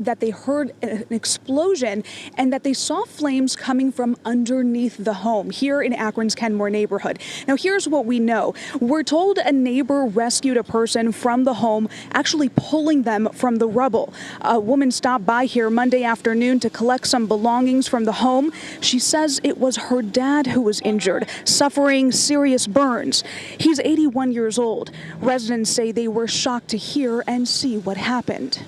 that they heard an explosion and that they saw flames coming from underneath the home here in Akron's Kenmore neighborhood. Now, here's what we know. We're told a neighbor rescued a person from the home, actually pulling them from the rubble. A woman stopped by here Monday afternoon to collect some belongings from the home. She says it was her dad who was injured, suffering serious burns. He's 81 years old. Residents say they were shocked to hear and see what happened.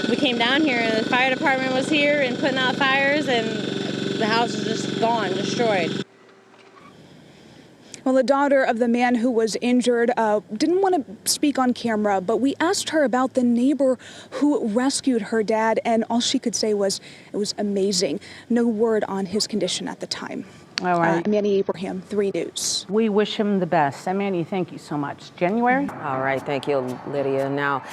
We came down here and the fire department was here and putting out fires, and the house is just gone, destroyed. Well, the daughter of the man who was injured didn't want to speak on camera, but we asked her about the neighbor who rescued her dad, and all she could say was it was amazing. No word on his condition at the time. All right. Manny Abraham, 3 News. We wish him the best. And Manny, thank you so much. January? All right. Thank you, Lydia. Now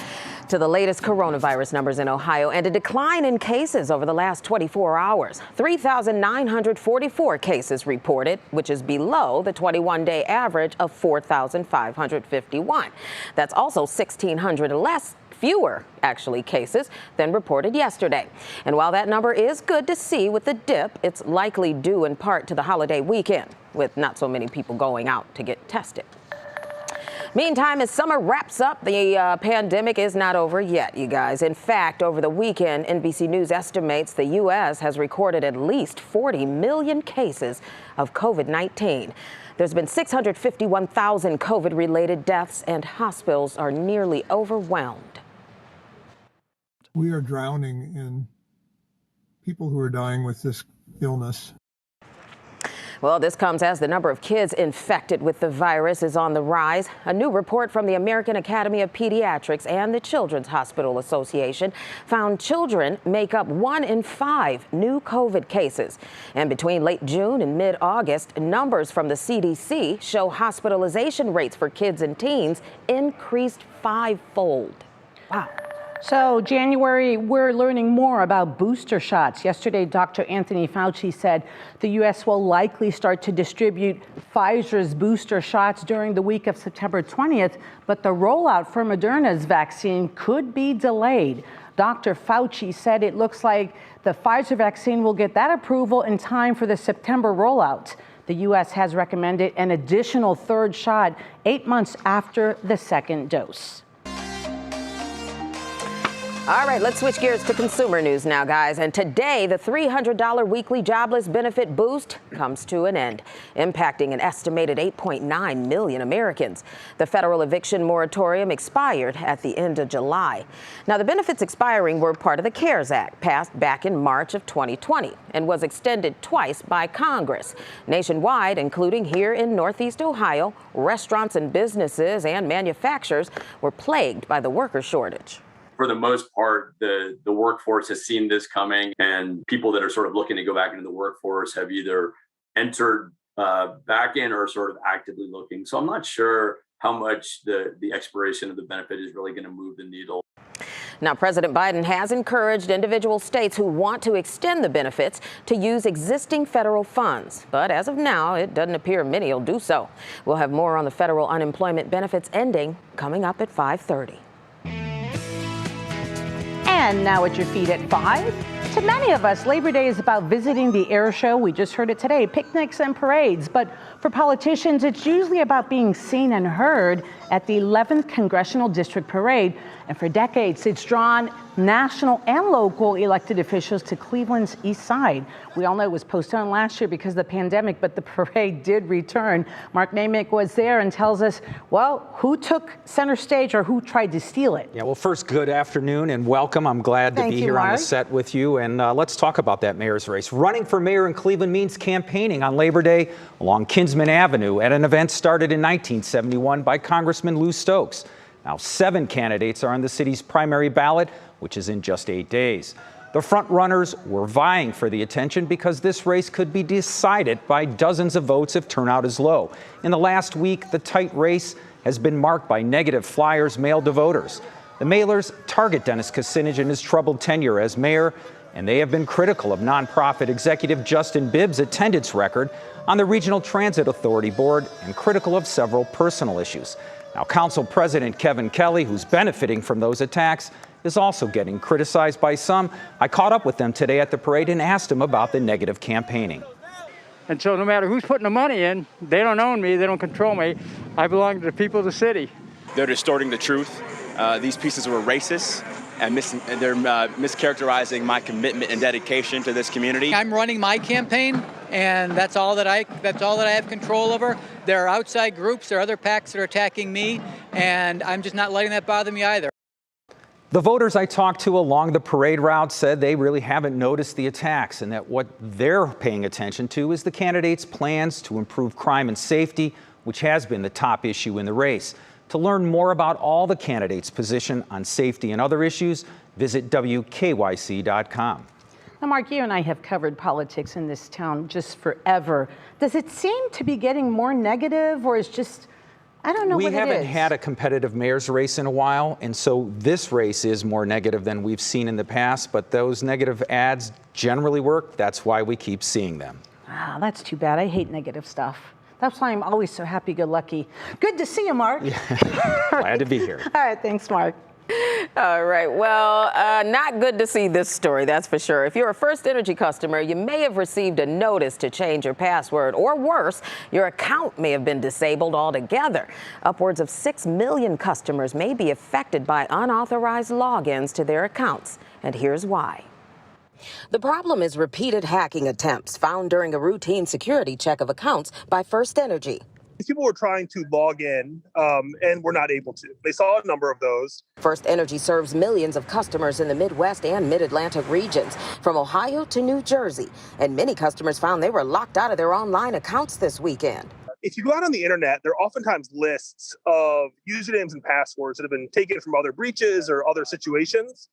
to the latest coronavirus numbers in Ohio and a decline in cases over the last 24 hours. 3,944 cases reported, which is below the 21-day average of 4,551. That's also 1,600 fewer cases than reported yesterday. And while that number is good to see with the dip, it's likely due in part to the holiday weekend, with not so many people going out to get tested. Meantime, as summer wraps up, the pandemic is not over yet, you guys. In fact, over the weekend, NBC News estimates the U.S. has recorded at least 40 million cases of COVID-19. There's been 651,000 COVID-related deaths, and hospitals are nearly overwhelmed. We are drowning in people who are dying with this illness. Well, this comes as the number of kids infected with the virus is on the rise. A new report from the American Academy of Pediatrics and the Children's Hospital Association found children make up 1 in 5 new COVID cases. And between late June and mid-August, numbers from the CDC show hospitalization rates for kids and teens increased 5-fold. Wow. So, January, we're learning more about booster shots. Yesterday, Dr. Anthony Fauci said the U.S. will likely start to distribute Pfizer's booster shots during the week of September 20th, but the rollout for Moderna's vaccine could be delayed. Dr. Fauci said it looks like the Pfizer vaccine will get that approval in time for the September rollout. The U.S. has recommended an additional 3rd shot 8 months after the 2nd dose. All right, let's switch gears to consumer news now, guys. And today, the $300 weekly jobless benefit boost comes to an end, impacting an estimated 8.9 million Americans. The federal eviction moratorium expired at the end of July. Now, the benefits expiring were part of the CARES Act, passed back in March of 2020, and was extended twice by Congress. Nationwide, including here in Northeast Ohio, restaurants and businesses and manufacturers were plagued by the worker shortage. For the most part, the workforce has seen this coming, and people that are sort of looking to go back into the workforce have either entered back in or sort of actively looking. So I'm not sure how much the expiration of the benefit is really going to move the needle. Now, President Biden has encouraged individual states who want to extend the benefits to use existing federal funds. But as of now, it doesn't appear many will do so. We'll have more on the federal unemployment benefits ending coming up at 5:30. And now at your feet at 5. To many of us, Labor Day is about visiting the air show. We just heard it today, picnics and parades. But for politicians, it's usually about being seen and heard at the 11th Congressional District Parade. And for decades, it's drawn national and local elected officials to Cleveland's East Side. We all know it was postponed last year because of the pandemic, but the parade did return. Mark Namick was there and tells us, well, who took center stage or who tried to steal it? Yeah, well, first, good afternoon and welcome. I'm glad to be here on the set with you. And let's talk about that mayor's race. Running for mayor in Cleveland means campaigning on Labor Day along Kinsman Avenue at an event started in 1971 by Congressman Lou Stokes. Now, 7 candidates are on the city's primary ballot, which is in just 8 days. The front runners were vying for the attention because this race could be decided by dozens of votes if turnout is low. In the last week, the tight race has been marked by negative flyers mailed to voters. The mailers target Dennis Kucinich in his troubled tenure as mayor, and they have been critical of nonprofit executive Justin Bibb's attendance record on the Regional Transit Authority board and critical of several personal issues. Now, Council President Kevin Kelly, who's benefiting from those attacks, is also getting criticized by some. I caught up with them today at the parade and asked them about the negative campaigning. And so no matter who's putting the money in, they don't own me, they don't control me. I belong to the people of the city. They're distorting the truth. These pieces were racist, and they're mischaracterizing my commitment and dedication to this community. I'm running my campaign, and that's all that I have control over. There are outside groups, there are other PACs that are attacking me, and I'm just not letting that bother me either. The voters I talked to along the parade route said they really haven't noticed the attacks and that what they're paying attention to is the candidates' plans to improve crime and safety, which has been the top issue in the race. To learn more about all the candidates' position on safety and other issues, visit WKYC.com. Now, Mark, you and I have covered politics in this town just forever. Does it seem to be getting more negative, or is just, I don't know what it is? We haven't had a competitive mayor's race in a while, and so this race is more negative than we've seen in the past, but those negative ads generally work. That's why we keep seeing them. Ah, that's too bad. I hate negative stuff. That's why I'm always so happy-go-lucky. Good to see you, Mark. Yeah. Glad to be here. All right, thanks, Mark. All right. Well, not good to see this story, that's for sure. If you're a FirstEnergy customer, you may have received a notice to change your password, or worse, your account may have been disabled altogether. Upwards of 6 million customers may be affected by unauthorized logins to their accounts. And here's why. The problem is repeated hacking attempts found during a routine security check of accounts by FirstEnergy. People were trying to log in and were not able to. They saw a number of those. FirstEnergy serves millions of customers in the Midwest and Mid-Atlantic regions, from Ohio to New Jersey. And many customers found they were locked out of their online accounts this weekend. If you go out on the internet, there are oftentimes lists of usernames and passwords that have been taken from other breaches or other situations.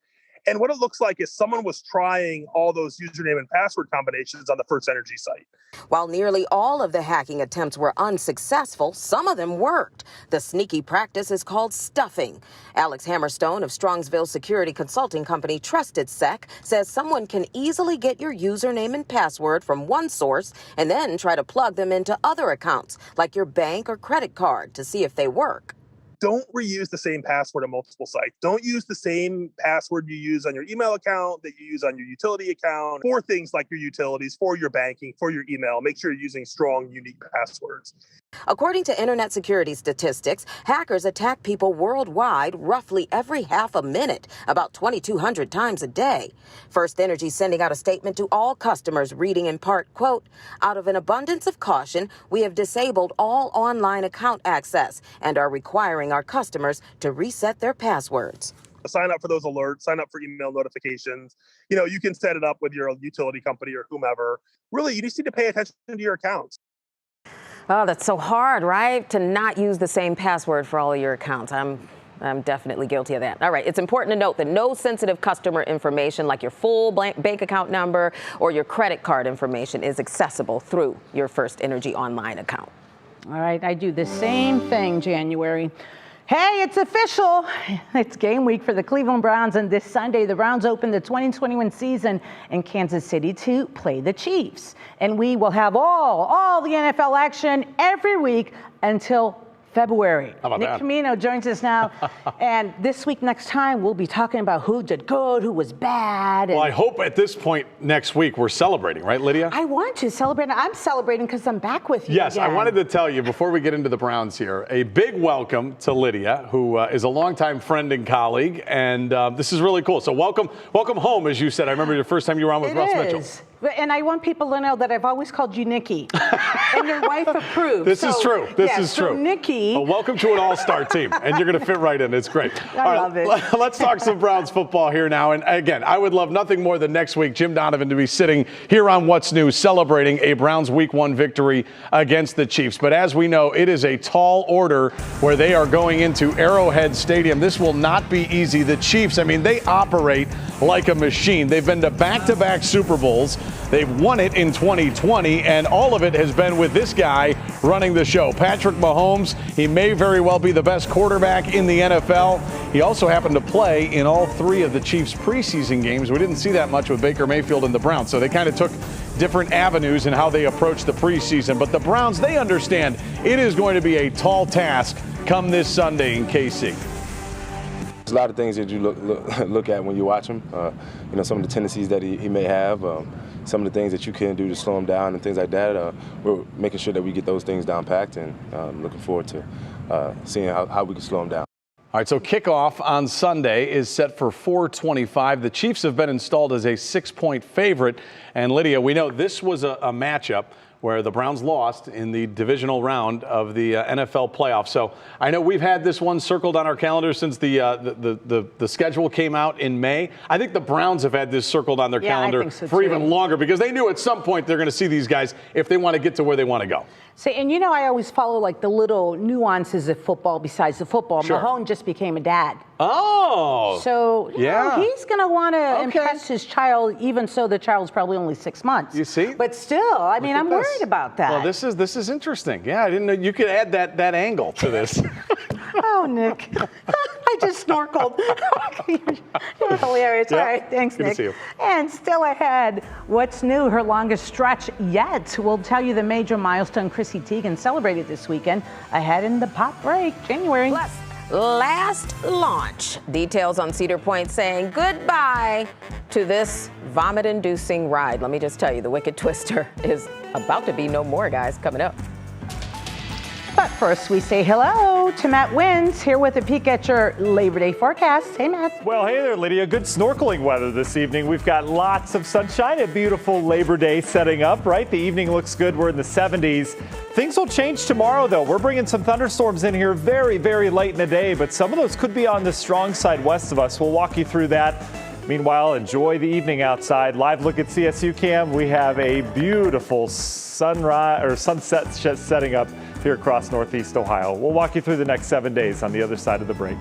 And what it looks like is someone was trying all those username and password combinations on the FirstEnergy site. While nearly all of the hacking attempts were unsuccessful, some of them worked. The sneaky practice is called stuffing. Alex Hammerstone of Strongsville security consulting company Trusted Sec says someone can easily get your username and password from one source and then try to plug them into other accounts, like your bank or credit card, to see if they work. Don't reuse the same password on multiple sites. Don't use the same password you use on your email account that you use on your utility account for things like your utilities, for your banking, for your email. Make sure you're using strong, unique passwords. According to internet security statistics, hackers attack people worldwide roughly every half a minute, about 2,200 times a day. FirstEnergy sending out a statement to all customers reading in part, quote, "Out of an abundance of caution, we have disabled all online account access and are requiring our customers to reset their passwords." Sign up for those alerts, sign up for email notifications. You can set it up with your utility company or whomever. Really, you just need to pay attention to your accounts. Oh, that's so hard, right? To not use the same password for all of your accounts. I'm definitely guilty of that. All right. It's important to note that no sensitive customer information like your full bank account number or your credit card information is accessible through your FirstEnergy online account. All right. I do the same thing, January. Hey, it's official. It's game week for the Cleveland Browns, and this Sunday the Browns open the 2021 season in Kansas City to play the Chiefs. And we will have all the NFL action every week until February. How about Nick that? Camino joins us now. And this week, next time, we'll be talking about who did good, who was bad. Well, I hope at this point next week we're celebrating, right, Lydia? I want to celebrate. I'm celebrating because I'm back with you Yes, again. I wanted to tell you before we get into the Browns here, a big welcome to Lydia, who is a longtime friend and colleague, and this is really cool. So welcome home, as you said. I remember your first time you were on with Russ Mitchell. And I want people to know that I've always called you Nikki, and your wife approved. This is true. This is true. Nikki. Well, welcome to an all-star team, and you're going to fit right in. It's great. I love it. Let's talk some Browns football here now. And again, I would love nothing more than next week Jim Donovan to be sitting here on What's New celebrating a Browns Week 1 victory against the Chiefs. But as we know, it is a tall order where they are going into Arrowhead Stadium. This will not be easy. The Chiefs, I mean, they operate like a machine. They've been to back-to-back Super Bowls. They've won it in 2020, and all of it has been with this guy running the show. Patrick Mahomes, he may very well be the best quarterback in the NFL. He also happened to play in all 3 of the Chiefs' preseason games. We didn't see that much with Baker Mayfield and the Browns, so they kind of took different avenues in how they approach the preseason. But the Browns, they understand it is going to be a tall task come this Sunday in KC. There's a lot of things that you look at when you watch him. You know, some of the tendencies that he may have, some of the things that you can do to slow him down and things like that. We're making sure that we get those things down packed, and looking forward to seeing how we can slow him down. All right, so kickoff on Sunday is set for 4:25. The Chiefs have been installed as a 6-point favorite. And Lydia, we know this was a matchup where the Browns lost in the divisional round of the NFL playoffs. So I know we've had this one circled on our calendar since the schedule came out in May. I think the Browns have had this circled on their calendar for even longer, because they knew at some point they're going to see these guys if they want to get to where they want to go. See, and you know, I always follow like the little nuances of football besides the football. Sure. Mahone just became a dad. Oh. So, you know, he's going to want to Okay. impress his child, even so the child's probably only 6 months. You see? But still, I mean, I'm worried about that. Well, this is interesting. Yeah, I didn't know you could add that angle to this. Oh, Nick. I just snorkeled. You're hilarious. Yep. All right, thanks, Good to Nick. see you. And still ahead, what's new? Her longest stretch yet. We'll tell you the major milestone Chrissy Teigen celebrated this weekend. Ahead in the pop break, January. Plus, last launch. Details on Cedar Point saying goodbye to this vomit-inducing ride. Let me just tell you, the Wicked Twister is about to be no more, guys. Coming up. But first, we say hello to Matt Wins, here with a peek at your Labor Day forecast. Hey, Matt. Well, hey there, Lydia. Good snorkeling weather this evening. We've got lots of sunshine, a beautiful Labor Day setting up, right? The evening looks good. We're in the 70s. Things will change tomorrow, though. We're bringing some thunderstorms in here very, very late in the day, but some of those could be on the strong side west of us. We'll walk you through that. Meanwhile, enjoy the evening outside. Live look at CSU Cam. We have a beautiful sunrise or sunset setting up here across Northeast Ohio. We'll walk you through the next 7 days on the other side of the break.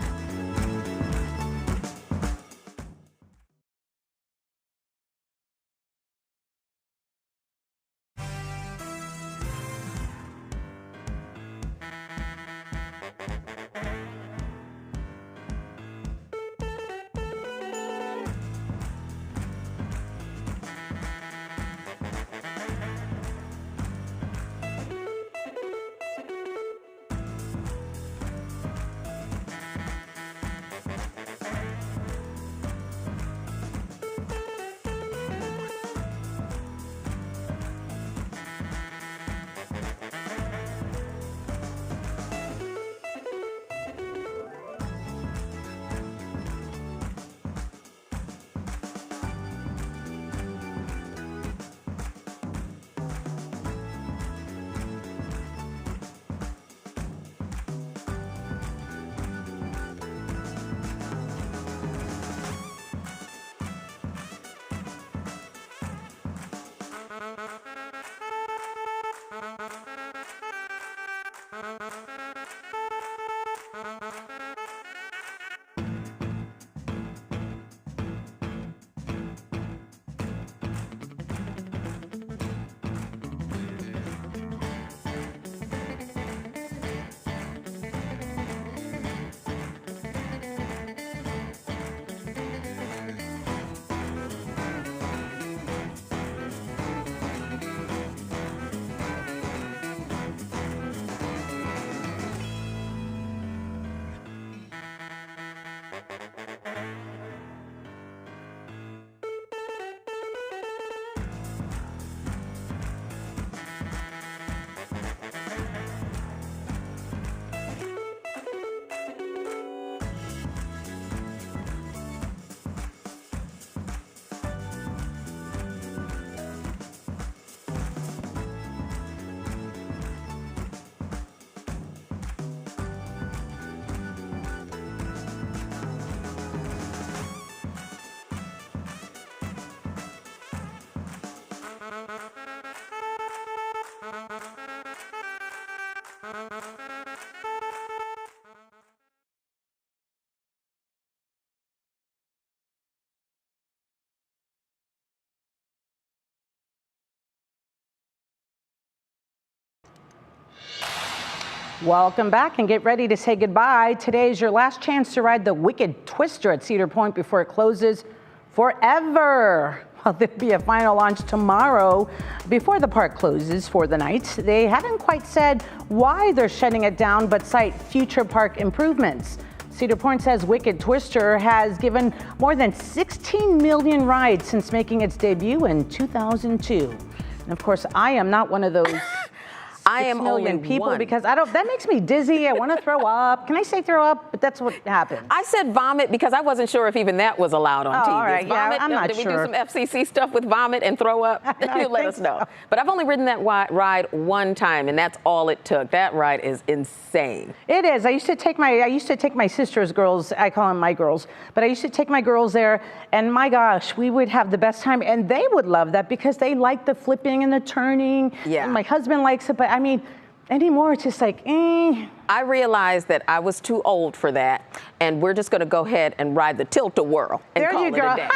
Welcome back and get ready to say goodbye. Today is your last chance to ride the Wicked Twister at Cedar Point before it closes forever. Well, there'll be a final launch tomorrow before the park closes for the night. They haven't quite said why they're shutting it down, but cite future park improvements. Cedar Point says Wicked Twister has given more than 16 million rides since making its debut in 2002. And of course, I am not one of those 6 million people because that makes me dizzy. I want to throw up. Can I say throw up? But that's what happened. I said vomit because I wasn't sure if even that was allowed on TV. All right, vomit, yeah, I'm not did sure. Did we do some FCC stuff with vomit and throw up? You let us know. But I've only ridden that ride one time, and that's all it took. That ride is insane. It is. I used to take my sister's girls. I call them my girls, but I used to take my girls there, and my gosh, we would have the best time, and they would love that because they like the flipping and the turning. Yeah. And my husband likes it, but I mean, anymore it's just like, I realized that I was too old for that, and we're just going to go ahead and ride the tilt-a-whirl and there call you it go. a day.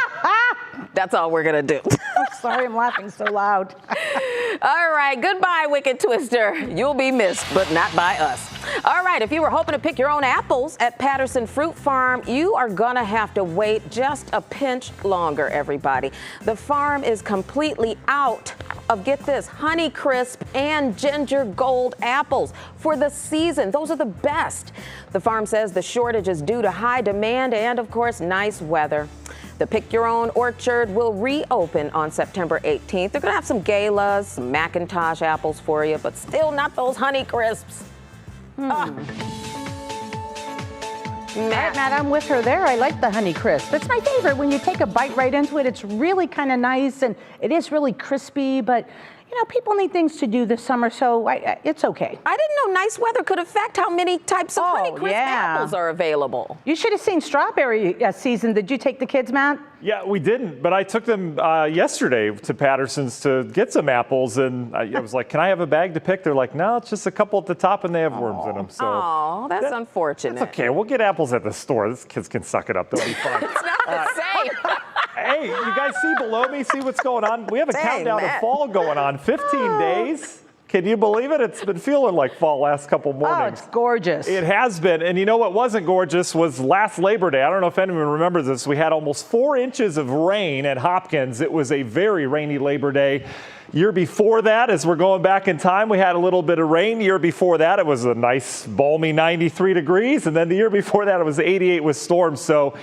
That's all we're going to do. I'm sorry, I'm laughing so loud. All right, goodbye, Wicked Twister. You'll be missed, but not by us. All right, if you were hoping to pick your own apples at Patterson Fruit Farm, you are going to have to wait just a pinch longer, everybody. The farm is completely out of, get this, Honeycrisp and Ginger Gold apples for the season. Those are the best. The farm says the shortage is due to high demand and, of course, nice weather. The Pick Your Own Orchard will reopen on September 18th. They're going to have some galas, some Macintosh apples for you, but still not those Honeycrisps. Matt, I'm with her there. I like the Honeycrisp. That's my favorite. When you take a bite right into it, it's really kind of nice, and it is really crispy, but you know, people need things to do this summer, so it's okay. I didn't know nice weather could affect how many types of Honeycrisp apples are available. You should have seen strawberry season. Did you take the kids, Matt? Yeah, we didn't, but I took them yesterday to Patterson's to get some apples, and I was like, can I have a bag to pick? They're like, no, it's just a couple at the top, and they have worms in them. So that's unfortunate. It's okay. We'll get apples at the store. These kids can suck it up. They'll be fine. It's not the same. Hey, you guys see below me? See what's going on? We have a countdown of fall going on. 15 days. Can you believe it? It's been feeling like fall last couple mornings. Oh, it's gorgeous. It has been. And you know what wasn't gorgeous was last Labor Day. I don't know if anyone remembers this. We had almost 4 inches of rain at Hopkins. It was a very rainy Labor Day. Year before that, as we're going back in time, we had a little bit of rain. Year before that, it was a nice balmy 93 degrees. And then the year before that, it was 88 with storms. So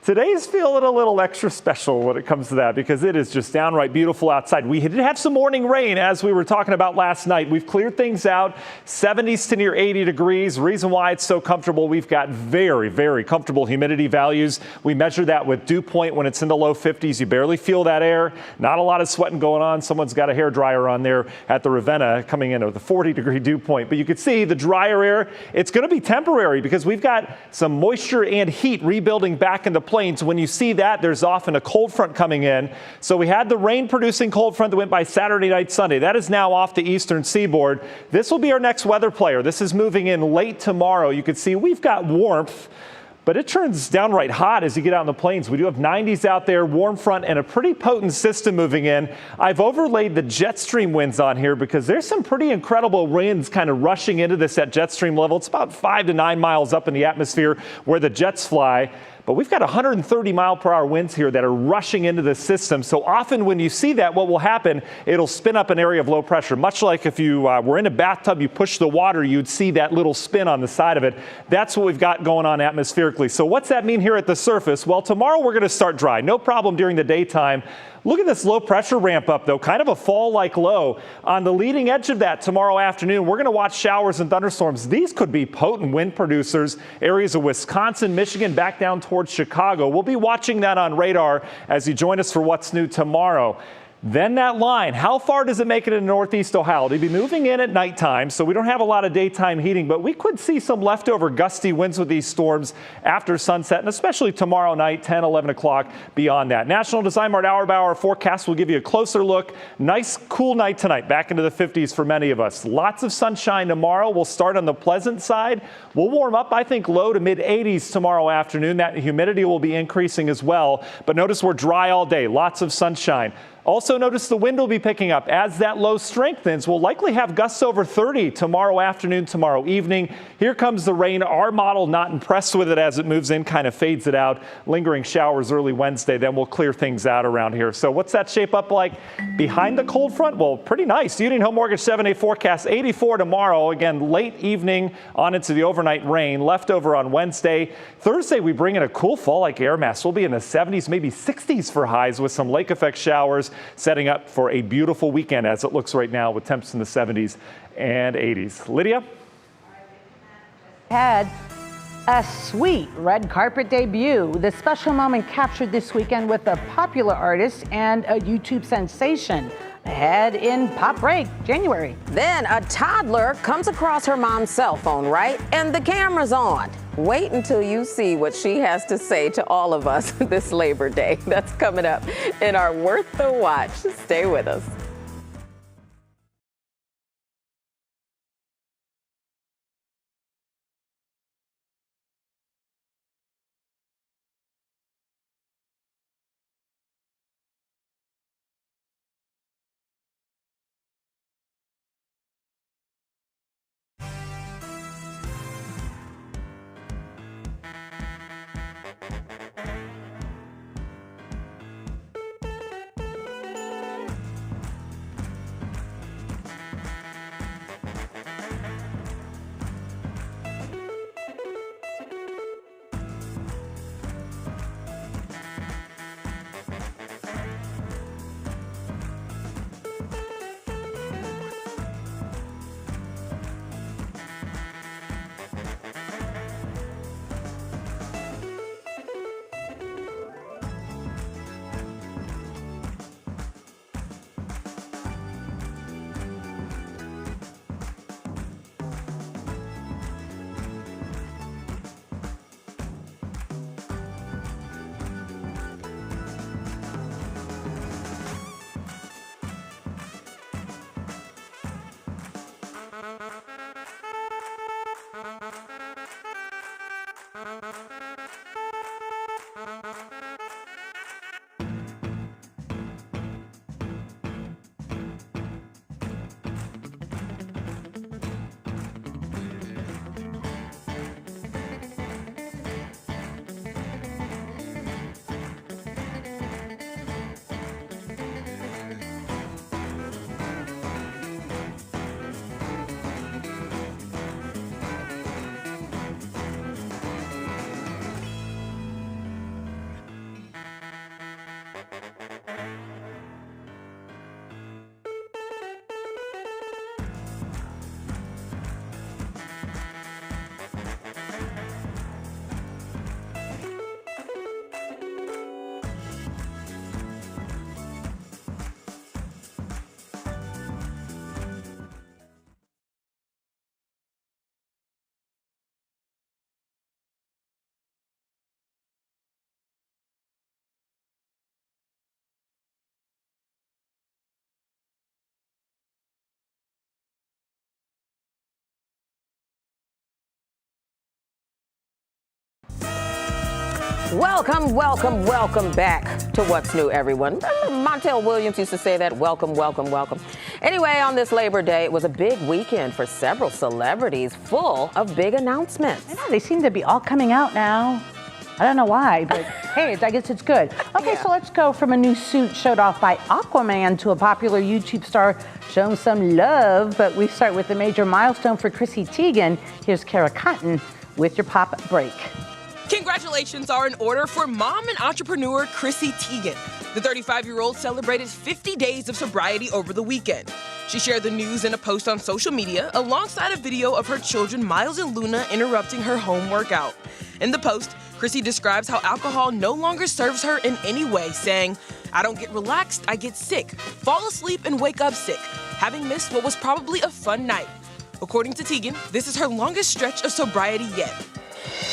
today's feeling a little extra special when it comes to that because it is just downright beautiful outside. We did have some morning rain as we were talking about last night. We've cleared things out, 70s to near 80 degrees. Reason why it's so comfortable, we've got very, very comfortable humidity values. We measure that with dew point when it's in the low 50s. You barely feel that air. Not a lot of sweating going on. Someone's got a hairdryer on there at the Ravenna coming in with a 40-degree dew point. But you can see the drier air, it's going to be temporary because we've got some moisture and heat rebuilding back into plains. When you see that, there's often a cold front coming in. So we had the rain-producing cold front that went by Saturday night, Sunday. That is now off the eastern seaboard. This will be our next weather player. This is moving in late tomorrow. You can see we've got warmth, but it turns downright hot as you get out in the plains. We do have 90s out there, warm front, and a pretty potent system moving in. I've overlaid the jet stream winds on here because there's some pretty incredible winds kind of rushing into this at jet stream level. It's about 5 to 9 miles up in the atmosphere where the jets fly. But we've got 130 mile per hour winds here that are rushing into the system. So often when you see that, what will happen, it'll spin up an area of low pressure. Much like if you were in a bathtub, you push the water, you'd see that little spin on the side of it. That's what we've got going on atmospherically. So what's that mean here at the surface? Well, tomorrow we're going to start dry. No problem during the daytime. Look at this low pressure ramp up, though, kind of a fall-like low. On the leading edge of that tomorrow afternoon, we're going to watch showers and thunderstorms. These could be potent wind producers, areas of Wisconsin, Michigan, back down towards Chicago. We'll be watching that on radar as you join us for What's New tomorrow. Then that line, how far does it make it in northeast Ohio? It'll be moving in at nighttime, so we don't have a lot of daytime heating, but we could see some leftover gusty winds with these storms after sunset, and especially tomorrow night, 10, 11 o'clock beyond that. National Design Mart hour-by-hour forecast will give you a closer look. Nice, cool night tonight, back into the 50s for many of us. Lots of sunshine tomorrow. We'll start on the pleasant side. We'll warm up, I think, low to mid-80s tomorrow afternoon. That humidity will be increasing as well, but notice we're dry all day. Lots of sunshine. Also notice the wind will be picking up as that low strengthens. We'll likely have gusts over 30 tomorrow afternoon, tomorrow evening. Here comes the rain. Our model not impressed with it as it moves in, kind of fades it out. Lingering showers early Wednesday, then we'll clear things out around here. So what's that shape up like behind the cold front? Well, pretty nice. Union Home Mortgage 7-day forecast, 84 tomorrow. Again, late evening on into the overnight rain. Leftover on Wednesday. Thursday, we bring in a cool fall-like air mass. We'll be in the 70s, maybe 60s for highs with some lake effect showers, setting up for a beautiful weekend as it looks right now with temps in the 70s and 80s. Lydia? Had a sweet red carpet debut. The special moment captured this weekend with a popular artist and a YouTube sensation. Ahead in Pop Break, January. Then a toddler comes across her mom's cell phone, right? And the camera's on. Wait until you see what she has to say to all of us this Labor Day. That's coming up in our Worth the Watch. Stay with us. Welcome, welcome, welcome back to What's New, everyone. Montel Williams used to say that, welcome, welcome, welcome. Anyway, on this Labor Day, it was a big weekend for several celebrities, full of big announcements. I know, they seem to be all coming out now. I don't know why, but hey, I guess it's good. Okay, So let's go from a new suit showed off by Aquaman to a popular YouTube star showing some love. But we start with a major milestone for Chrissy Teigen. Here's Kara Cotton with your Pop Break. Congratulations are in order for mom and entrepreneur Chrissy Teigen. The 35-year-old celebrated 50 days of sobriety over the weekend. She shared the news in a post on social media alongside a video of her children Miles and Luna interrupting her home workout. In the post, Chrissy describes how alcohol no longer serves her in any way, saying, "I don't get relaxed, I get sick, fall asleep and wake up sick, having missed what was probably a fun night." According to Teigen, this is her longest stretch of sobriety yet.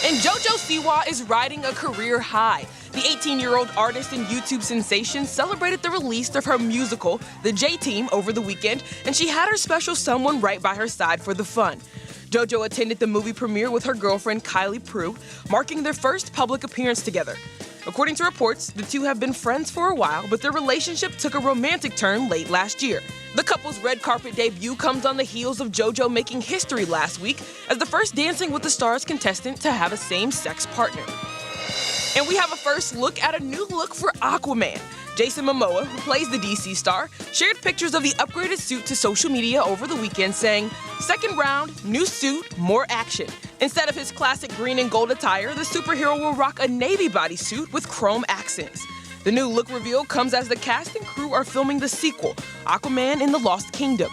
And JoJo Siwa is riding a career high. The 18-year-old artist and YouTube sensation celebrated the release of her musical, The J-Team, over the weekend, and she had her special someone right by her side for the fun. JoJo attended the movie premiere with her girlfriend Kylie Prue, marking their first public appearance together. According to reports, the two have been friends for a while, but their relationship took a romantic turn late last year. The couple's red carpet debut comes on the heels of JoJo making history last week as the first Dancing with the Stars contestant to have a same-sex partner. And we have a first look at a new look for Aquaman. Jason Momoa, who plays the DC star, shared pictures of the upgraded suit to social media over the weekend, saying, "Second round, new suit, more action." Instead of his classic green and gold attire, the superhero will rock a navy bodysuit with chrome accents. The new look reveal comes as the cast and crew are filming the sequel, Aquaman in the Lost Kingdom.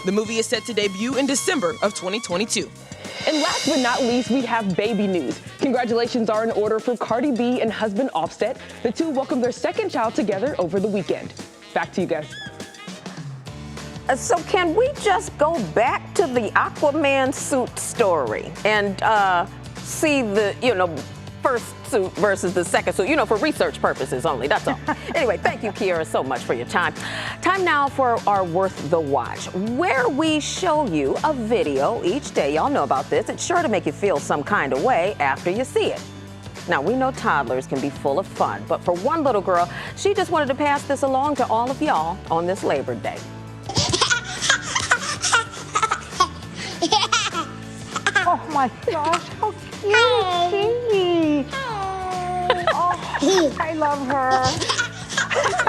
The movie is set to debut in December of 2022. And last but not least, we have baby news. Congratulations are in order for Cardi B and husband Offset. The two welcomed their second child together over the weekend. Back to you guys. So can we just go back to the Aquaman suit story and see the, first suit versus the second suit, for research purposes only, that's all. Anyway, thank you, Kiera, so much for your time. Time now for our Worth the Watch, where we show you a video each day. Y'all know about this. It's sure to make you feel some kind of way after you see it. Now, we know toddlers can be full of fun, but for one little girl, she just wanted to pass this along to all of y'all on this Labor Day. Oh my gosh, how cute! Oh, I love her.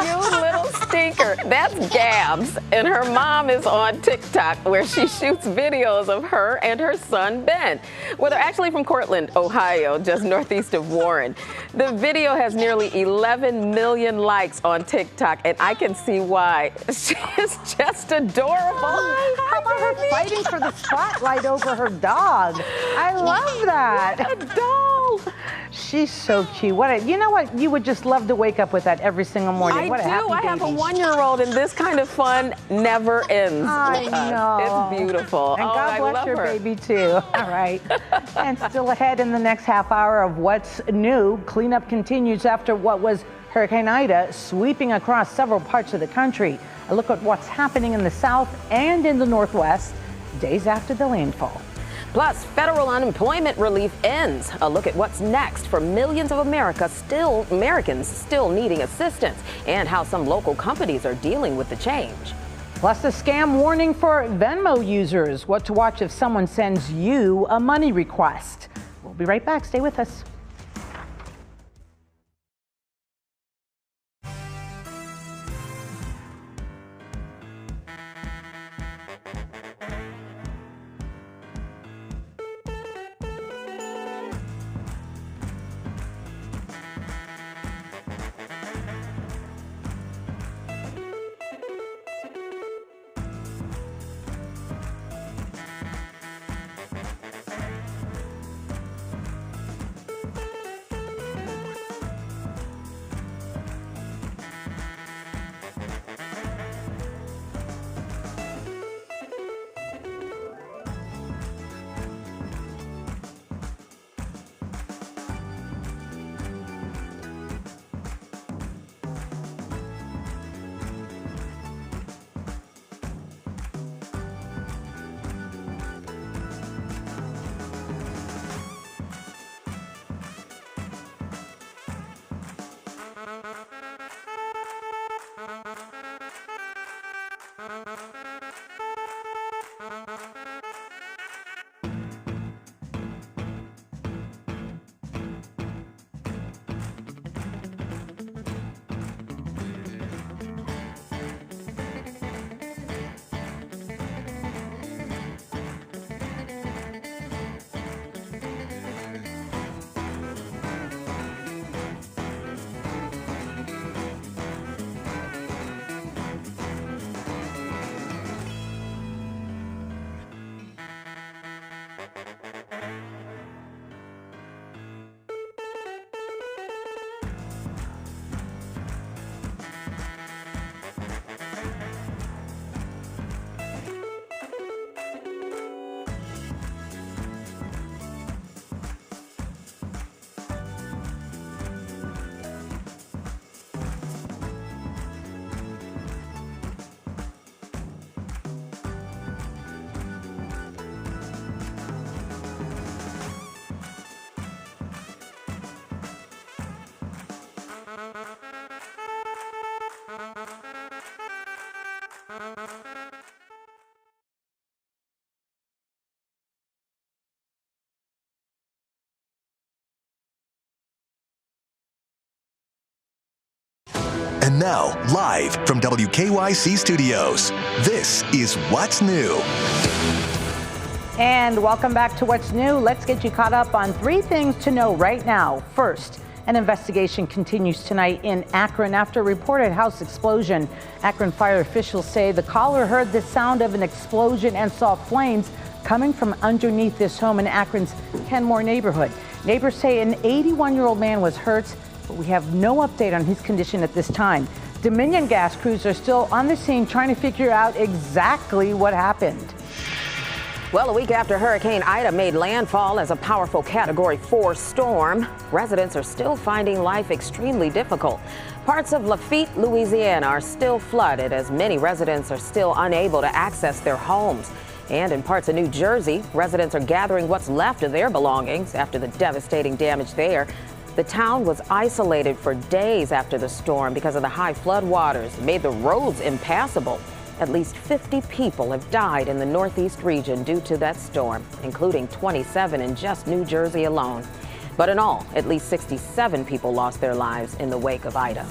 You little stinker. That's Gabs, and her mom is on TikTok where she shoots videos of her and her son Ben. Well, they're actually from Cortland, Ohio, just northeast of Warren. The video has nearly 11 million likes on TikTok, and I can see why. She is just adorable. How about her fighting for the spotlight over her dog? I love that. What a doll. She's so cute. You know what? You would just love to wake up with that every single morning. I do. I have a 1-year-old, and this kind of fun never ends. I know. It's beautiful. And God bless your baby, too. All right. And still ahead in the next half hour of What's New, cleanup continues after what was Hurricane Ida sweeping across several parts of the country. A look at what's happening in the south and in the northwest days after the landfall. Plus, federal unemployment relief ends. A look at what's next for millions of Americans still needing assistance, and how some local companies are dealing with the change. Plus, a scam warning for Venmo users. What to watch if someone sends you a money request. We'll be right back. Stay with us. And now, live from WKYC Studios, this is What's New. And welcome back to What's New. Let's get you caught up on 3 things to know right now. First, an investigation continues tonight in Akron after a reported house explosion. Akron fire officials say the caller heard the sound of an explosion and saw flames coming from underneath this home in Akron's Kenmore neighborhood. Neighbors say an 81-year-old man was hurt, but we have no update on his condition at this time. Dominion gas crews are still on the scene trying to figure out exactly what happened. Well, a week after Hurricane Ida made landfall as a powerful Category 4 storm, residents are still finding life extremely difficult. Parts of Lafitte, Louisiana are still flooded as many residents are still unable to access their homes. And in parts of New Jersey, residents are gathering what's left of their belongings after the devastating damage there. The town was isolated for days after the storm because of the high flood waters. It made the roads impassable. At least 50 people have died in the Northeast region due to that storm, including 27 in just New Jersey alone. But in all, at least 67 people lost their lives in the wake of Ida.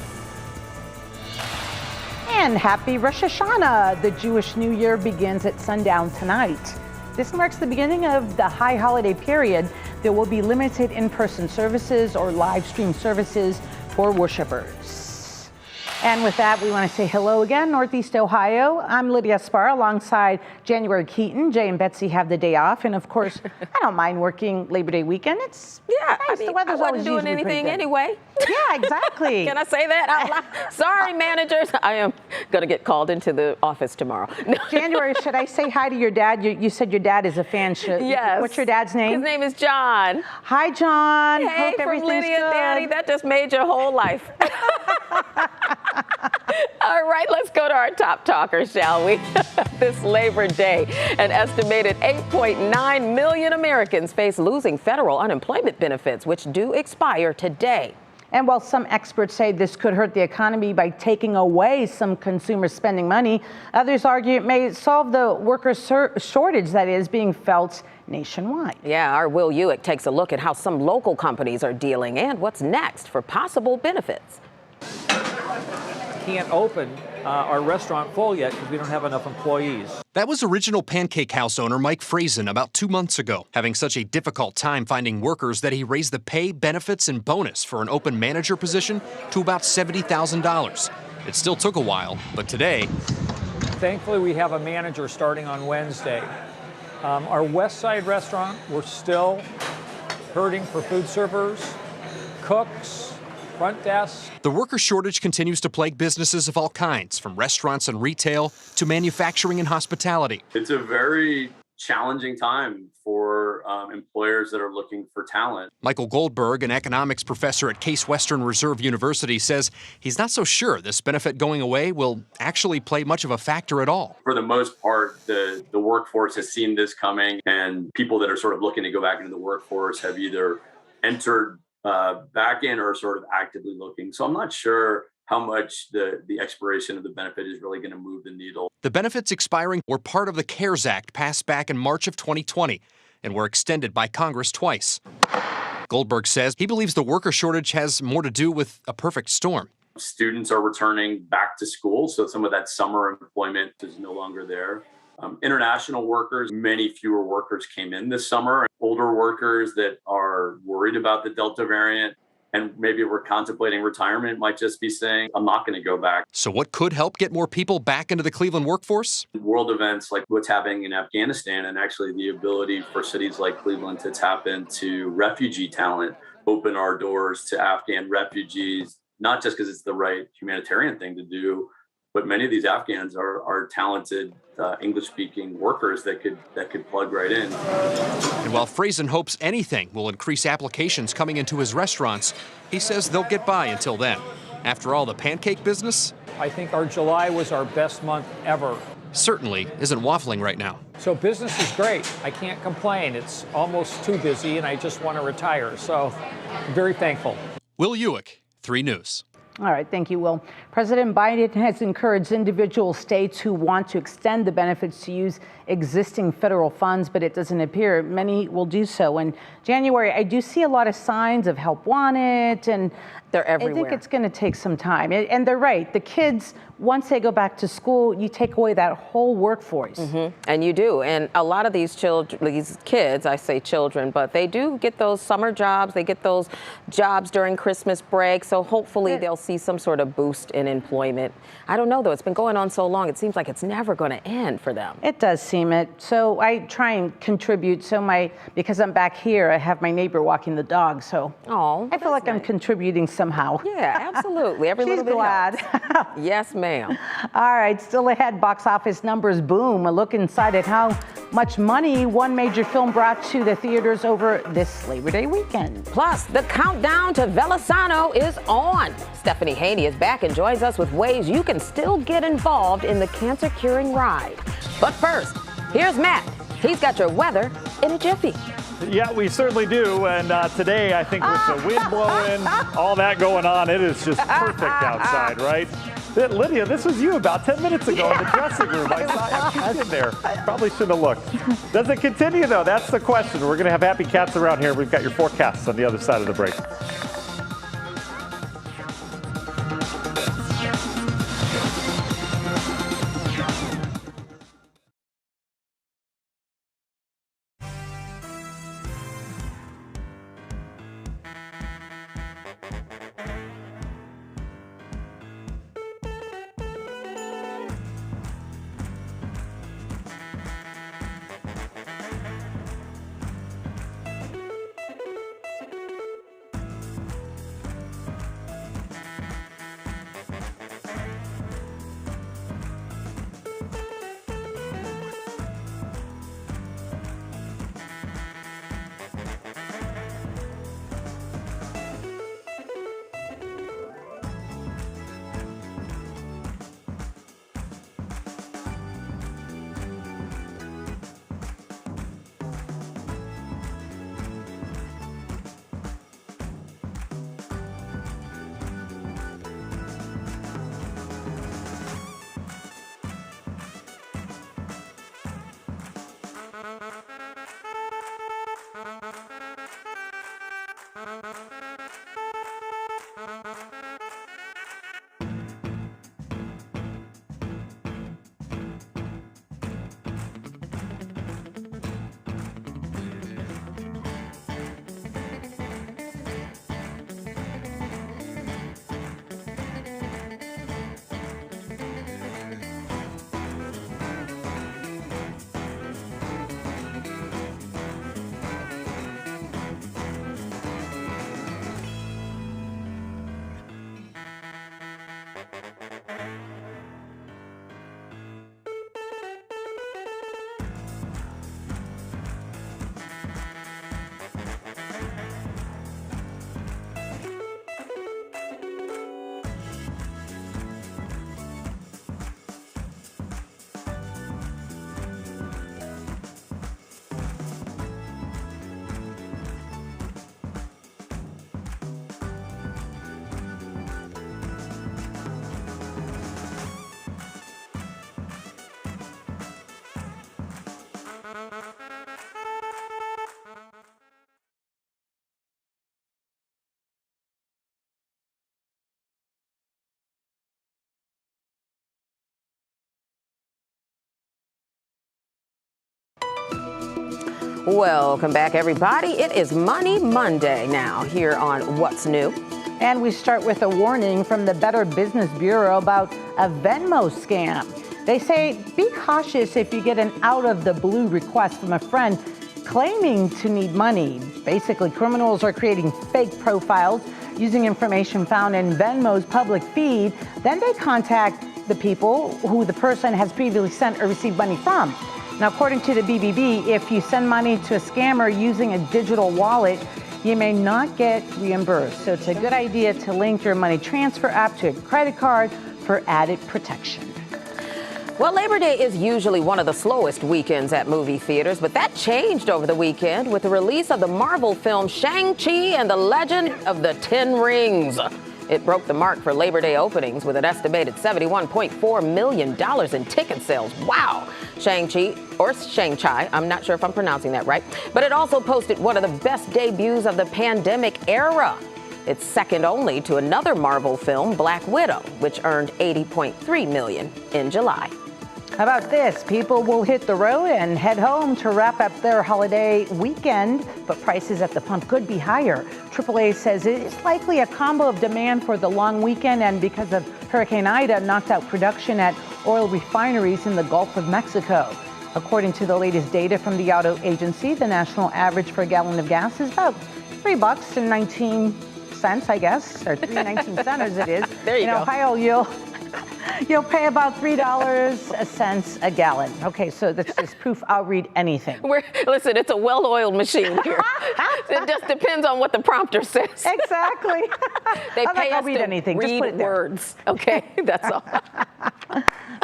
And happy Rosh Hashanah. The Jewish New Year begins at sundown tonight. This marks the beginning of the high holiday period. There will be limited in-person services or live stream services for worshipers. And with that, we want to say hello again, Northeast Ohio. I'm Lydia Spar alongside January Keaton. Jay and Betsy have the day off. And of course, I don't mind working Labor Day weekend. It's nice. I mean, the weather's I always wasn't doing anything anyway. Yeah, exactly. Can I say that out loud? Sorry, managers. I am going to get called into the office tomorrow. January, should I say hi to your dad? You said your dad is a fan. Yes. What's your dad's name? His name is John. Hi, John. Hey, Hope from Lydia good. and Daddy. That just made your whole life. All right, let's go to our top talker, shall we? This Labor Day, an estimated 8.9 million Americans face losing federal unemployment benefits, which do expire today. And while some experts say this could hurt the economy by taking away some consumer spending money, others argue it may solve the worker shortage that is being felt nationwide. Yeah, our Will Ewick takes a look at how some local companies are dealing and what's next for possible benefits. Can't open our restaurant full yet because we don't have enough employees. That was original Pancake House owner Mike Friesen about 2 months ago, having such a difficult time finding workers that he raised the pay, benefits, and bonus for an open manager position to about $70,000. It still took a while, but today... Thankfully, we have a manager starting on Wednesday. Our West Side restaurant, we're still hurting for food servers, cooks, front desk. The worker shortage continues to plague businesses of all kinds, from restaurants and retail to manufacturing and hospitality. It's a very challenging time for employers that are looking for talent. Michael Goldberg, an economics professor at Case Western Reserve University, says he's not so sure this benefit going away will actually play much of a factor at all. For the most part, the workforce has seen this coming, and people that are sort of looking to go back into the workforce have either entered back in or sort of actively looking. So I'm not sure how much the expiration of the benefit is really going to move the needle. The benefits expiring were part of the CARES Act passed back in March of 2020 and were extended by Congress twice. Goldberg says he believes the worker shortage has more to do with a perfect storm. Students are returning back to school, so some of that summer employment is no longer there. International workers, many fewer workers came in this summer. Older workers that are worried about the Delta variant and maybe were contemplating retirement might just be saying, I'm not going to go back. So what could help get more people back into the Cleveland workforce? World events like what's happening in Afghanistan, and actually the ability for cities like Cleveland to tap into refugee talent, open our doors to Afghan refugees, not just because it's the right humanitarian thing to do, but many of these Afghans are talented English-speaking workers that could plug right in. And while Friesen hopes anything will increase applications coming into his restaurants, he says they'll get by until then. After all, the pancake business, I think our July was our best month ever. Certainly isn't waffling right now. So business is great. I can't complain. It's almost too busy and I just want to retire. So I'm very thankful. Will Ewick, 3 News. All right, thank you, Will. President Biden has encouraged individual states who want to extend the benefits to use existing federal funds, but it doesn't appear many will do so. In January, I do see a lot of signs of help wanted, and they're everywhere. I think it's going to take some time. And they're right. The kids, once they go back to school, you take away that whole workforce. And you do. And a lot of these kids, I say children, but they do get those summer jobs. They get those jobs during Christmas break. So hopefully they'll see some sort of boost in employment. I don't know, though. It's been going on so long. It seems like it's never going to end for them. It does seem it. So I try and contribute. Because I'm back here, I have my neighbor walking the dog. So I feel like I'm contributing somehow. Yeah, absolutely. Every little bit glad. Yes, ma'am. All right, still ahead, box office numbers boom. A look inside at how much money one major film brought to the theaters over this Labor Day weekend. Plus, the countdown to Velosano is on. Stephanie Haney is back and joins us with ways you can still get involved in the cancer-curing ride. But first, here's Matt. He's got your weather in a jiffy. Yeah, we certainly do. And today, I think with the wind blowing, all that going on, it is just perfect outside, right? Lydia, this was you about 10 minutes ago in the dressing room. I saw you peeked in there. Probably should have looked. Does it continue, though? That's the question. We're going to have happy cats around here. We've got your forecasts on the other side of the break. Welcome back, everybody. It is Money Monday now here on What's New. And we start with a warning from the Better Business Bureau about a Venmo scam. They say be cautious if you get an out-of-the-blue request from a friend claiming to need money. Basically, criminals are creating fake profiles using information found in Venmo's public feed. Then they contact the people who the person has previously sent or received money from. Now, according to the BBB, if you send money to a scammer using a digital wallet, you may not get reimbursed. So it's a good idea to link your money transfer app to a credit card for added protection. Well, Labor Day is usually one of the slowest weekends at movie theaters, but that changed over the weekend with the release of the Marvel film Shang-Chi and the Legend of the Ten Rings. It broke the mark for Labor Day openings with an estimated $71.4 million in ticket sales. Wow! Shanghai, I'm not sure if I'm pronouncing that right, but it also posted one of the best debuts of the pandemic era. It's second only to another Marvel film, Black Widow, which earned $80.3 million in July. How about this? People will hit the road and head home to wrap up their holiday weekend, but prices at the pump could be higher. AAA says it's likely a combo of demand for the long weekend and because of Hurricane Ida knocked out production at oil refineries in the Gulf of Mexico. According to the latest data from the auto agency, the national average for a gallon of gas is about $3.19, I guess, or $3.19 as it is. There you go. In Ohio, you'll pay about $3 a gallon. Okay, so that's just proof I'll read anything. Listen, it's a well-oiled machine here. It just depends on what the prompter says. Exactly. They pay us read to anything. read Just put it there. words. Okay, that's all.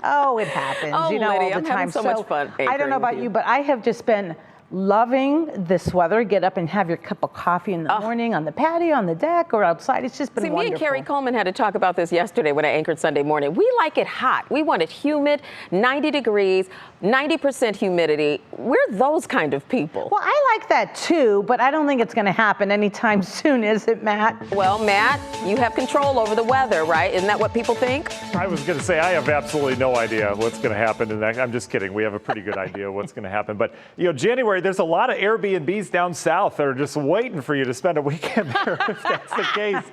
Oh, it happens. Oh, you know, Lydia, all the I'm time. having so much fun I don't know about you, but I have just been loving this weather. Get up and have your cup of coffee in the morning on the patio, on the deck, or outside. It's just been wonderful. Me and Carrie Coleman had to talk about this yesterday when I anchored Sunday morning. We like it hot. We want it humid, 90 degrees, 90% humidity. We're those kind of people. Well, I like that too, but I don't think it's going to happen anytime soon, is it, Matt? Well, Matt, you have control over the weather, right? Isn't that what people think? I was going to say, I have absolutely no idea what's going to happen. And I'm just kidding. We have a pretty good idea what's going to happen. But, you know, January, there's a lot of Airbnbs down south that are just waiting for you to spend a weekend there, if that's the case.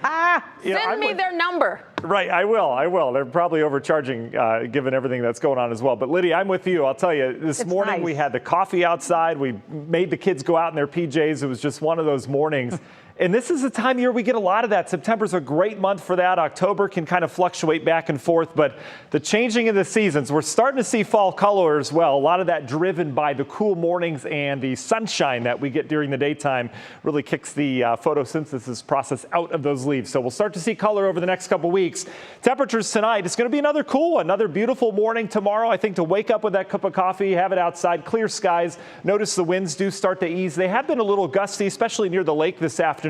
Send me their number. Right, I will. They're probably overcharging given everything that's going on as well. But Lydia, I'm with you. I'll tell you, this morning we had the coffee outside. We made the kids go out in their PJs. It was just one of those mornings. And this is the time of year we get a lot of that. September's a great month for that. October can kind of fluctuate back and forth, but the changing of the seasons, we're starting to see fall color as well. A lot of that driven by the cool mornings and the sunshine that we get during the daytime really kicks the photosynthesis process out of those leaves. So we'll start to see color over the next couple weeks. Temperatures tonight, it's going to be another cool one, another beautiful morning tomorrow. I think to wake up with that cup of coffee, have it outside, clear skies. Notice the winds do start to ease. They have been a little gusty, especially near the lake this afternoon.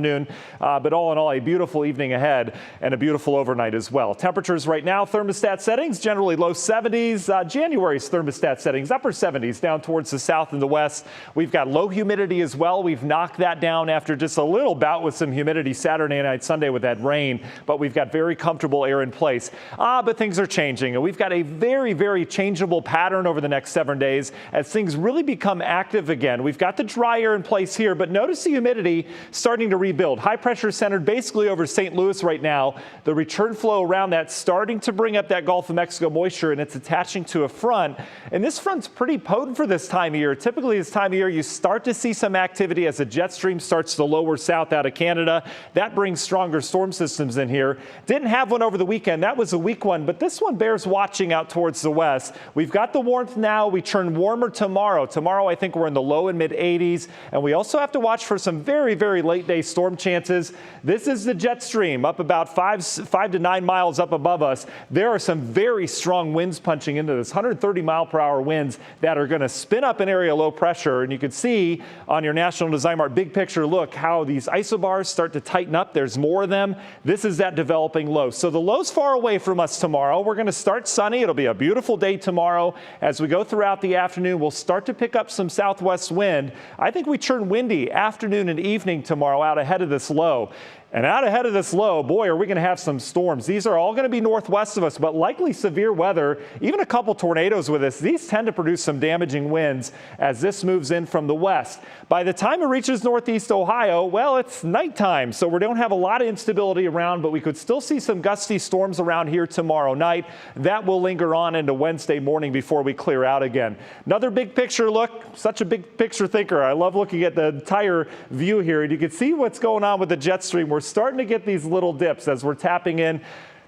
But all in all, a beautiful evening ahead and a beautiful overnight as well. Temperatures right now, thermostat settings, generally low 70s. January's thermostat settings, upper 70s down towards the south and the west. We've got low humidity as well. We've knocked that down after just a little bout with some humidity Saturday night, Sunday with that rain. But we've got very comfortable air in place. But things are changing. And we've got a very, very changeable pattern over the next 7 days as things really become active again. We've got the dry air in place here, but notice the humidity starting to rebuild. High pressure centered basically over St. Louis right now. The return flow around that starting to bring up that Gulf of Mexico moisture, and it's attaching to a front. And this front's pretty potent for this time of year. Typically this time of year, you start to see some activity as the jet stream starts to lower south out of Canada. That brings stronger storm systems in here. Didn't have one over the weekend. That was a weak one, but this one bears watching out towards the west. We've got the warmth now. We turn warmer tomorrow. Tomorrow, I think we're in the low and mid 80s. And we also have to watch for some very, very late day storm chances. This is the jet stream up about 5 to 9 miles up above us. There are some very strong winds punching into this, 130 mile per hour winds that are going to spin up an area of low pressure. And you can see on your National Design Mart big picture look how these isobars start to tighten up. There's more of them. This is that developing low. So the low's far away from us tomorrow. We're going to start sunny. It'll be a beautiful day tomorrow. As we go throughout the afternoon, we'll start to pick up some southwest wind. I think we turn windy afternoon and evening tomorrow out ahead of this low. And out ahead of this low, boy, are we going to have some storms. These are all going to be northwest of us, but likely severe weather, even a couple tornadoes with us. These tend to produce some damaging winds as this moves in from the west. By the time it reaches northeast Ohio, well, it's nighttime, so we don't have a lot of instability around, but we could still see some gusty storms around here tomorrow night. That will linger on into Wednesday morning before we clear out again. Another big picture look, such a big picture thinker. I love looking at the entire view here, and you can see what's going on with the jet stream. We're starting to get these little dips as we're tapping in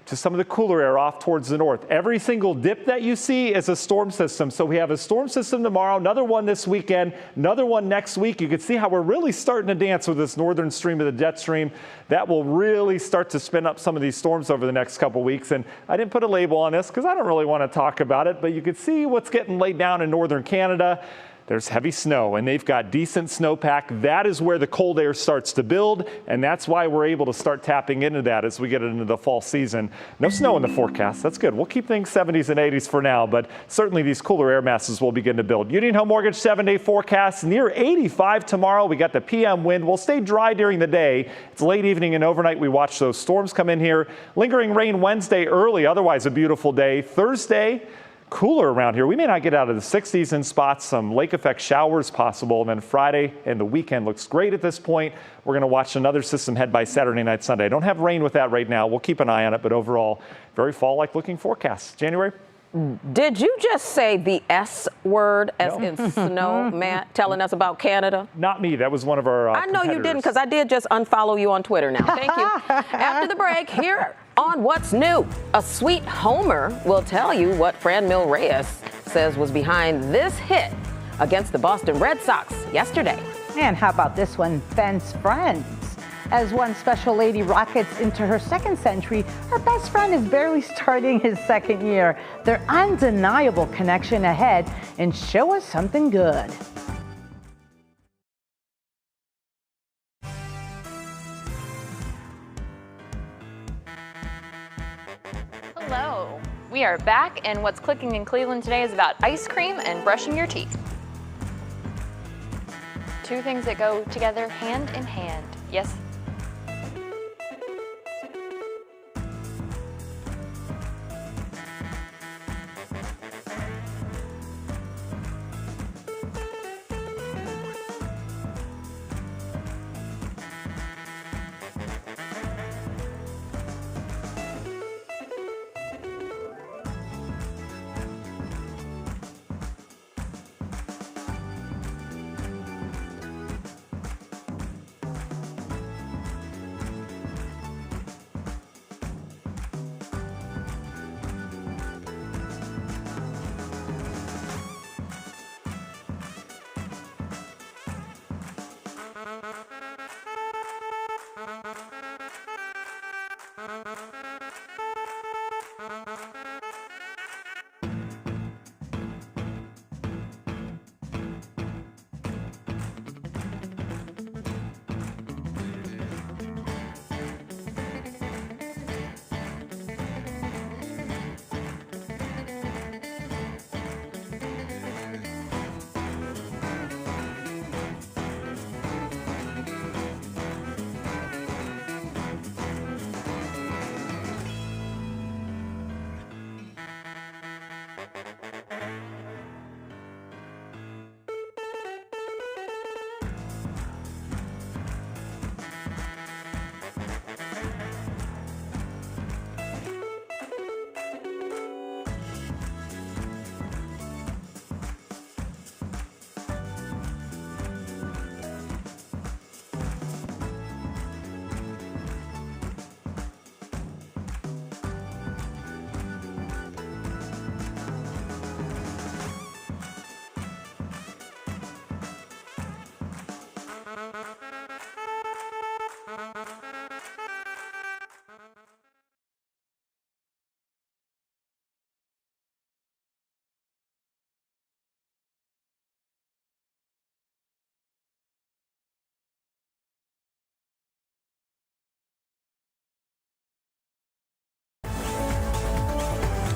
to some of the cooler air off towards the north. Every single dip that you see is a storm system. So we have a storm system tomorrow, another one this weekend, another one next week. You can see how we're really starting to dance with this northern stream of the jet stream. That will really start to spin up some of these storms over the next couple weeks. And I didn't put a label on this because I don't really want to talk about it, but you can see what's getting laid down in northern Canada. there's heavy snow, and they've got decent snowpack. That is where the cold air starts to build, and that's why we're able to start tapping into that as we get into the fall season. No snow in the forecast. That's good. We'll keep things 70s and 80s for now, but certainly these cooler air masses will begin to build. Union Home Mortgage 7-day forecast near 85 tomorrow. We got the PM wind. We'll stay dry during the day. It's late evening and overnight. We watch those storms come in here. Lingering rain Wednesday early, otherwise a beautiful day. Thursday, cooler around here. We may not get out of the 60s in spots, some lake effect showers possible. And then Friday and the weekend looks great at this point. We're going to watch another system head by Saturday night, Sunday. I don't have rain with that right now. We'll keep an eye on it, but overall, very fall-like looking forecast. January? Did you just say the S word as in snow, Matt, telling us about Canada? Not me. That was one of our I know you didn't, because I did just unfollow you on Twitter now. Thank you. After the break, here on What's New, a sweet homer will tell you what Franmil Reyes says was behind this hit against the Boston Red Sox yesterday. And how about this one, Fence Friends? As one special lady rockets into her second century, her best friend is barely starting his second year. Their undeniable connection ahead, and show us something good. Hello. We are back, and what's clicking in Cleveland today is about ice cream and brushing your teeth. Two things that go together hand in hand. Yes.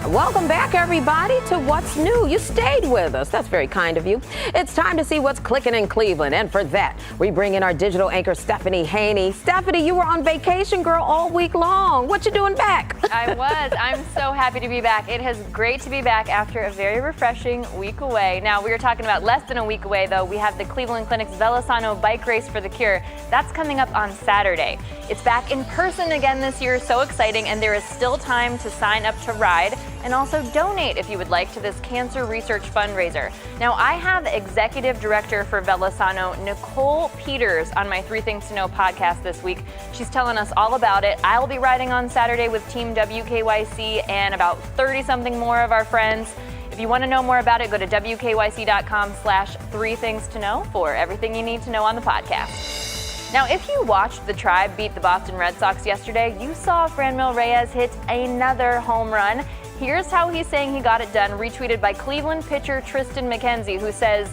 Welcome back, everybody, to What's New. You stayed with us. That's very kind of you. It's time to see what's clicking in Cleveland. And for that, we bring in our digital anchor, Stephanie Haney. Stephanie, you were on vacation, girl, all week long. What you doing back? I was. I'm so happy to be back. It is great to be back after a very refreshing week away. Now, we were talking about less than a week away, though. We have the Cleveland Clinic's Velosano Bike Race for the Cure. That's coming up on Saturday. It's back in person again this year. So exciting. And there is still time to sign up to ride and also donate if you would like to this cancer research fundraiser. Now, I have Executive Director for Velosano, Nicole Peters, on my 3 Things to Know podcast this week. She's telling us all about it. I'll be riding on Saturday with Team WKYC and about 30-something more of our friends. If you want to know more about it, go to wkyc.com/3thingstoKnow for everything you need to know on the podcast. Now, if you watched the Tribe beat the Boston Red Sox yesterday, you saw Franmil Reyes hit another home run. Here's how he's saying he got it done, retweeted by Cleveland pitcher Tristan McKenzie, who says,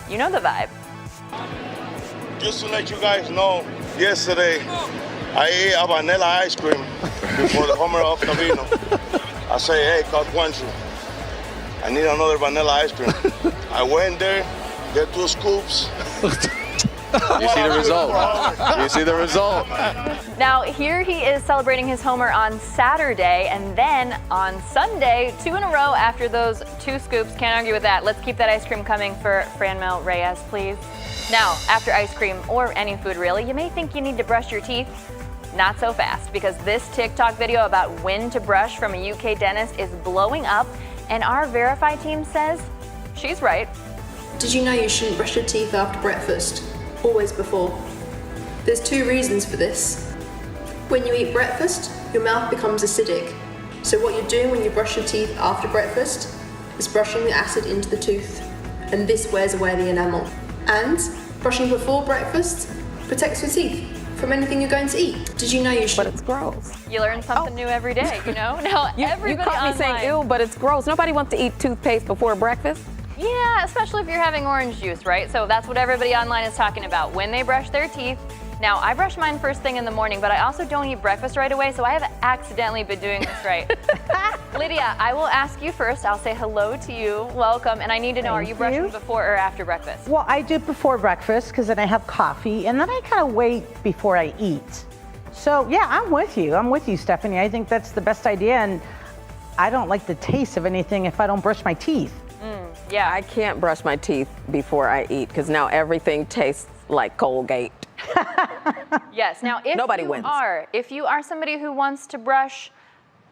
You know the vibe. Just to let you guys know, yesterday I ate a vanilla ice cream before the Homer of Camino. I say, hey, Coach Juancho, I need another vanilla ice cream. I went there, get 2 scoops. You see the result. You see the result. Now, here he is celebrating his homer on Saturday, and then on Sunday, 2 in a row after those 2 scoops. Can't argue with that. Let's keep that ice cream coming for Franmil Reyes, please. Now, after ice cream, or any food really, you may think you need to brush your teeth. Not so fast, because this TikTok video about when to brush from a UK dentist is blowing up, and our Verify team says she's right. Did you know you shouldn't brush your teeth after breakfast? Always before. There's 2 reasons for this. When you eat breakfast, your mouth becomes acidic. So what you're doing when you brush your teeth after breakfast is brushing the acid into the tooth, and this wears away the enamel. And brushing before breakfast protects your teeth from anything you're going to eat. Did you know you should? But it's gross. You learn something new every day, you know? Now, You everybody caught me saying ew, but it's gross. Nobody wants to eat toothpaste before breakfast. Yeah, especially if you're having orange juice, right? So that's what everybody online is talking about, when they brush their teeth. Now, I brush mine first thing in the morning, but I also don't eat breakfast right away, so I have accidentally been doing this right. Lydia, I will ask you first. I'll say hello to you. Welcome. And I need to know, are you brushing before or after breakfast? Well, I do before breakfast because then I have coffee, and then I kind of wait before I eat. So, yeah, I'm with you. I'm with you, Stephanie. I think that's the best idea, and I don't like the taste of anything if I don't brush my teeth. Yeah, I can't brush my teeth before I eat because now everything tastes like Colgate. Yes. Now, if you are somebody who wants to brush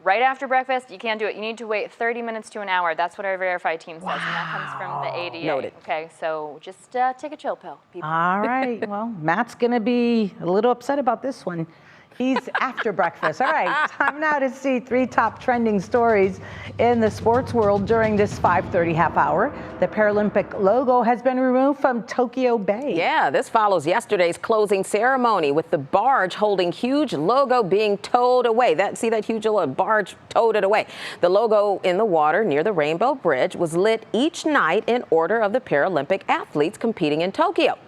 right after breakfast, you can't do it. You need to wait 30 minutes to an hour. That's what our Verify team says, and that comes from the ADA. Noted. Okay, so just take a chill pill, people. All right. Well, Matt's going to be a little upset about this one. He's after breakfast. All right, time now to see 3 top trending stories in the sports world during this 5:30 half hour. The Paralympic logo has been removed from Tokyo Bay. Yeah, this follows yesterday's closing ceremony with the barge holding huge logo being towed away. See that huge barge towed it away. The logo in the water near the Rainbow Bridge was lit each night in order of the Paralympic athletes competing in Tokyo.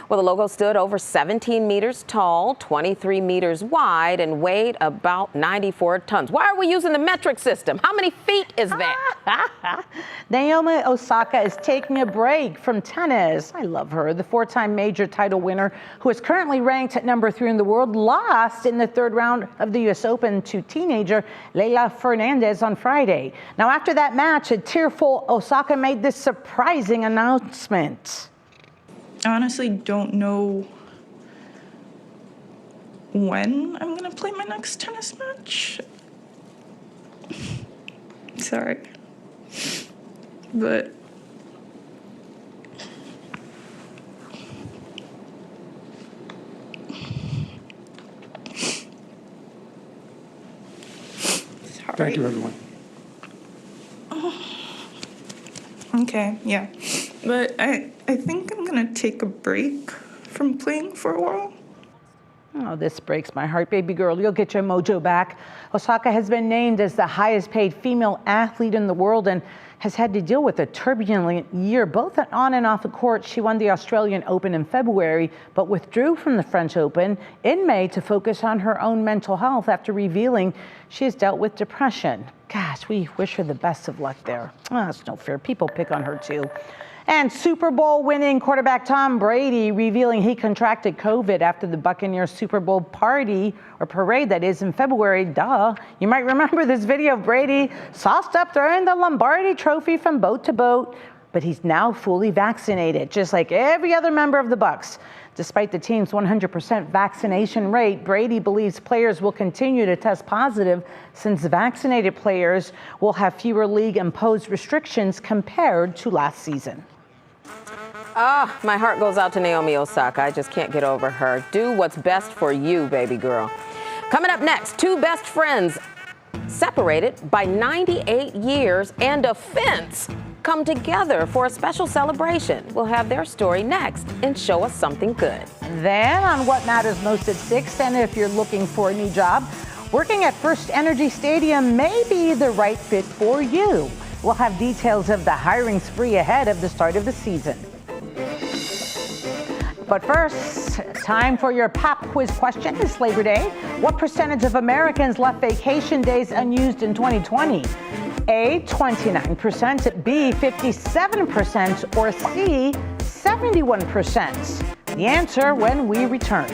Well, the logo stood over 17 meters tall, 23 meters wide, and weighed about 94 tons. Why are we using the metric system? How many feet is that? Naomi Osaka is taking a break from tennis. I love her. The 4-time major title winner, who is currently ranked at number 3 in the world, lost in the 3rd round of the U.S. Open to teenager Leila Fernandez on Friday. Now, after that match, a tearful Osaka made this surprising announcement. I honestly don't know when I'm going to play my next tennis match. Sorry. But Thank you, everyone. Okay, yeah. But I think I'm going to take a break from playing for a while. Oh, this breaks my heart, baby girl. You'll get your mojo back. Osaka has been named as the highest paid female athlete in the world and has had to deal with a turbulent year, both on and off the court. She won the Australian Open in February, but withdrew from the French Open in May to focus on her own mental health after revealing she has dealt with depression. Gosh, we wish her the best of luck there. Oh, it's no fair. People pick on her too. And Super Bowl winning quarterback Tom Brady revealing he contracted COVID after the Buccaneers Super Bowl party, or parade that is, in February. Duh. You might remember this video of Brady sauced up throwing the Lombardi trophy from boat to boat, but he's now fully vaccinated, just like every other member of the Bucs. Despite the team's 100% vaccination rate, Brady believes players will continue to test positive since vaccinated players will have fewer league-imposed restrictions compared to last season. Ah, my heart goes out to Naomi Osaka. I just can't get over her. Do what's best for you, baby girl. Coming up next, 2 best friends separated by 98 years and a fence come together for a special celebration. We'll have their story next and Show Us Something Good. Then on What Matters Most at 6, and if you're looking for a new job, working at FirstEnergy Stadium may be the right fit for you. We'll have details of the hiring spree ahead of the start of the season. But first, time for your pop quiz question. It's Labor Day. What percentage of Americans left vacation days unused in 2020? A, 29%, B, 57%, or C, 71%? The answer when we return.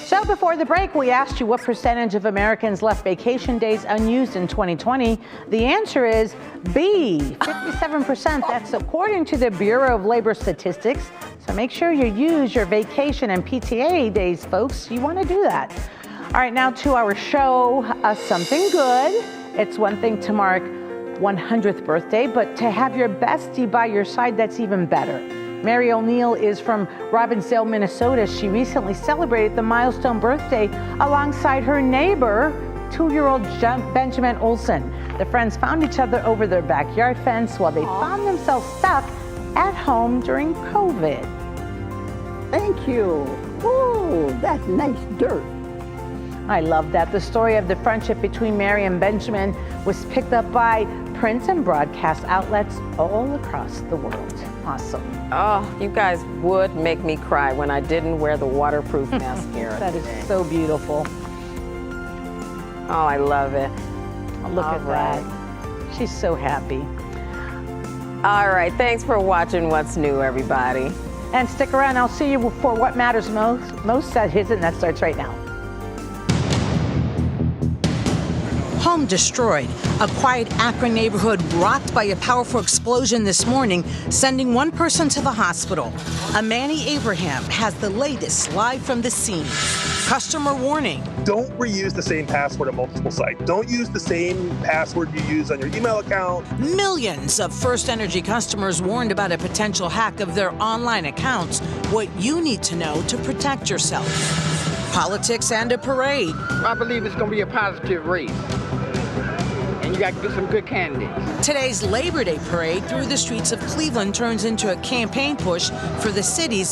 So before the break, we asked you what percentage of Americans left vacation days unused in 2020. The answer is B, 57%. That's according to the Bureau of Labor Statistics. So make sure you use your vacation and PTA days, folks. You want to do that. All right, now to our show, something good. It's one thing to mark 100th birthday, but to have your bestie by your side, that's even better. Mary O'Neill is from Robbinsdale, Minnesota. She recently celebrated the milestone birthday alongside her neighbor, 2-year-old Benjamin Olsen. The friends found each other over their backyard fence while they found themselves stuck at home during COVID. Thank you. Ooh, that's nice dirt. I love that. The story of the friendship between Mary and Benjamin was picked up by print and broadcast outlets all across the world. Awesome. Oh, you guys would make me cry when I didn't wear the waterproof mascara. That is so beautiful. Oh, I love it. Look at that. She's so happy. All right, thanks for watching What's New, everybody. And stick around. I'll see you for What Matters Most. That hits and that starts right now. Home destroyed. A quiet Akron neighborhood rocked by a powerful explosion this morning, sending one person to the hospital. Amani Abraham has the latest live from the scene. Customer warning. Don't reuse the same password at multiple sites. Don't use the same password you use on your email account. Millions of FirstEnergy customers warned about a potential hack of their online accounts. What you need to know to protect yourself. Politics and a parade. I believe it's going to be a positive race. And you got to get some good candidates. Today's Labor Day parade through the streets of Cleveland turns into a campaign push for the city's